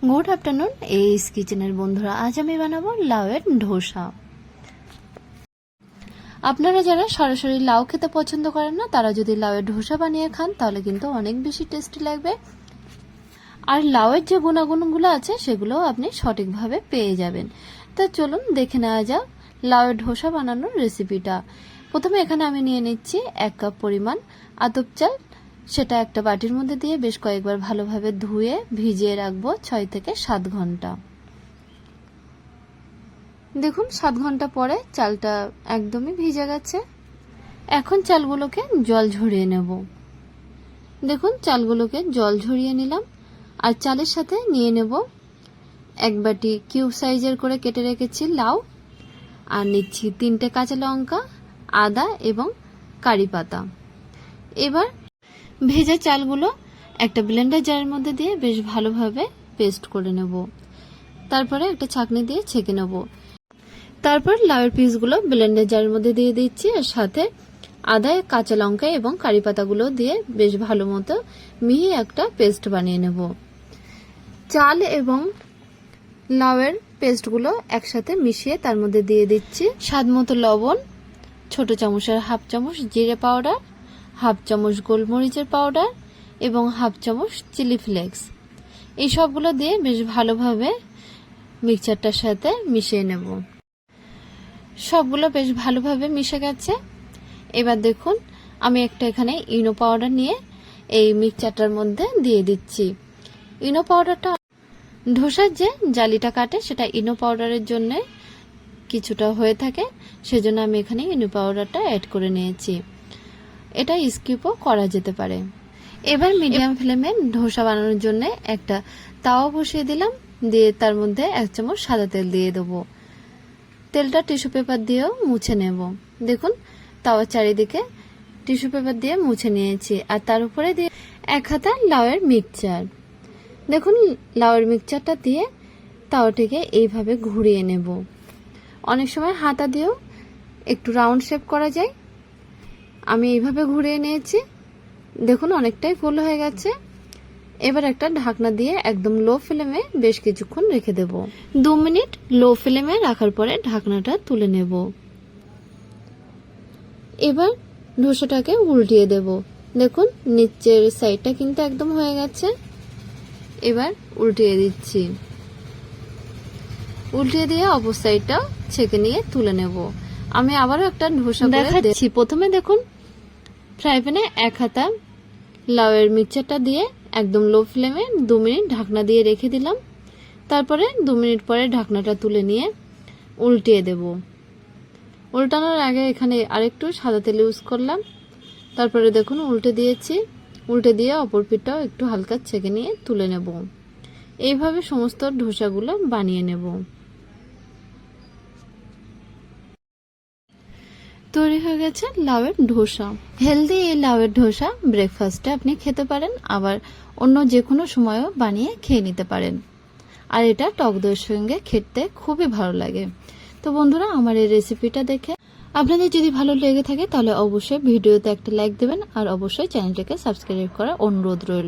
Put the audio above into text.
Good afternoon এইস কিচেনের বন্ধুরা, আজ আমি বানাবো লাউয়ের ধোসা। আপনারা যারা সরাসরি লাউ খেতে পছন্দ করেন না, তারা যদি লাউয়ের ধোসা বানিয়ে খান তাহলে কিন্তু অনেক বেশি টেস্টি লাগবে। আর লাউয়ের যে গুণাগুণগুলো আছে সেগুলোও আপনি সঠিকভাবে পেয়ে যাবেন। তা চলুন দেখে নেওয়া যাক লাউয়ের ধোসা বানানোর রেসিপিটা। প্রথমে এখানে আমি নিয়ে নিচ্ছি 1 কাপ পরিমাণ আতপ চাল। সেটা একটা বাটির মধ্যে দিয়ে বেশ কয়েকবার ভালোভাবে ধুয়ে ভিজিয়ে রাখবো 6 থেকে 7 ঘন্টা। দেখুন 7 ঘন্টা পরে চালটা একদমই ভিজে গেছে। এখন চালগুলোকে জল ঝরিয়ে নেব। দেখুন চালগুলোকে জল ঝরিয়ে নিলাম। আর চালের সাথে নিয়ে নেব 1 বাটি কিউব সাইজের করে কেটে রেখেছি লাউ, আর নিচ্ছি 3টে কাঁচা লঙ্কা, আদা এবং কারি পাতা। এবার ভেজা চালগুলো একটা ব্লেন্ডার জারের মধ্যে দিয়ে বেশ ভালোভাবে পেস্ট করে নেব। তারপরে একটা ছাঁকনি দিয়ে ছেঁকে নেব। তারপর লাউয়ের পিসগুলো ব্লেন্ডার জারের মধ্যে দিয়ে দিচ্ছি, আর সাথে আদা, কাঁচা লঙ্কা এবং কারি পাতাগুলো দিয়ে বেশ ভালো মতো মিহি একটা পেস্ট বানিয়ে নেব। চাল এবং লাউয়ের পেস্টগুলো একসাথে মিশিয়ে তার মধ্যে দিয়ে দিচ্ছি স্বাদ মতো লবণ, ছোট চামচের হাফ চামচ জিরে পাউডার, হাফ চামচ গোলমরিচের পাউডার এবং হাফ চামচ চিলি ফ্লেক্স। এই সবগুলো দিয়ে বেশ ভালোভাবে মিক্সচারটার সাথে মিশিয়ে নেব। সবগুলো বেশ ভালোভাবে মিশে গেছে। এবার দেখুন আমি একটা এখানে ইনো পাউডার নিয়ে এই মিক্সচারটার মধ্যে দিয়ে দিচ্ছি। ইনো পাউডারটা ধোসার যে জালিটা কাটে সেটা ইনো পাউডারের জন্য কিছুটা হয়ে থাকে, সেজন্য আমি এখানে ইনো পাউডারটা অ্যাড করে নিয়েছি। এটা স্কিপও করা যেতে পারে। এবার মিডিয়াম ফ্লেমে ধোসা বানানোর জন্য একটা তাওয়া বসিয়ে দিলাম, দিয়ে তার মধ্যে 1 চামচ সাদা তেল দিয়ে দেবো। তেলটা টিস্যু পেপার দিয়েও মুছে নেব। দেখুন তাওয়ার চারিদিকে টিস্যু পেপার দিয়ে মুছে নিয়েছি। আর তার উপরে দিয়ে 1 হাতা লাউয়ের মিক্সচার। দেখুন লাউয়ের মিক্সচারটা দিয়ে তাওয়াটিকে এইভাবে ঘুরিয়ে নেব। অনেক সময় হাতা দিয়েও একটু রাউন্ড শেপ করা যায়। আমি এইভাবে ঘুরিয়ে নিয়েছি। দেখুন অনেকটাই ফুল হয়ে গেছে। এবার একটা ঢাকনা দিয়ে একদম লো ফ্লেমে বেশ কিছুক্ষণ রেখে দেব। 2 মিনিট লো ফ্লেমে রাখার পরে ঢাকনাটা তুলে নেব। এবার ধোসাটাকে উল্টিয়ে দেব। দেখুন নিচের সাইডটা কিন্তু একদম হয়ে গেছে। এবার উল্টিয়ে দিচ্ছি। উল্টিয়ে দিয়ে অপর সাইডটা ছেঁকে নিয়ে তুলে নেব। আমি আবারও একটা ধোসা দেখাচ্ছি। প্রথমে দেখুন ফ্রাই প্যানে 1 হাতা লাউয়ের মিক্সচারটা দিয়ে একদম লো ফ্লেমে 2 মিনিট ঢাকনা দিয়ে রেখে দিলাম। তারপরে 2 মিনিট পরে ঢাকনাটা তুলে নিয়ে উল্টিয়ে দেব। উল্টানোর আগে এখানে আরেকটু সাদা তেল ইউজ করলাম। তারপরে দেখুন উল্টে দিয়েছি। উল্টে দিয়ে অপর পিঠটাও একটু হালকা ছেঁকে নিয়ে তুলে নেব। এইভাবে সমস্ত ধোসাগুলো বানিয়ে নেব। তৈরি হয়ে গেছে লাউয়ের ধোসা। হেলদি এই লাউয়ের ধোসা ব্রেকফাস্টে আপনি খেতে পারেন, আবার অন্য যে কোনো সময়ও বানিয়ে খেয়ে নিতে পারেন। আর এটা টক দইয়ের সঙ্গে খেতে খুবই ভালো লাগে। তো বন্ধুরা, আমার এই রেসিপিটা দেখে আপনাদের যদি ভালো লেগে থাকে তাহলে অবশ্যই ভিডিওতে একটা লাইক দেবেন, আর অবশ্যই চ্যানেলটাকে সাবস্ক্রাইব করার অনুরোধ রইল।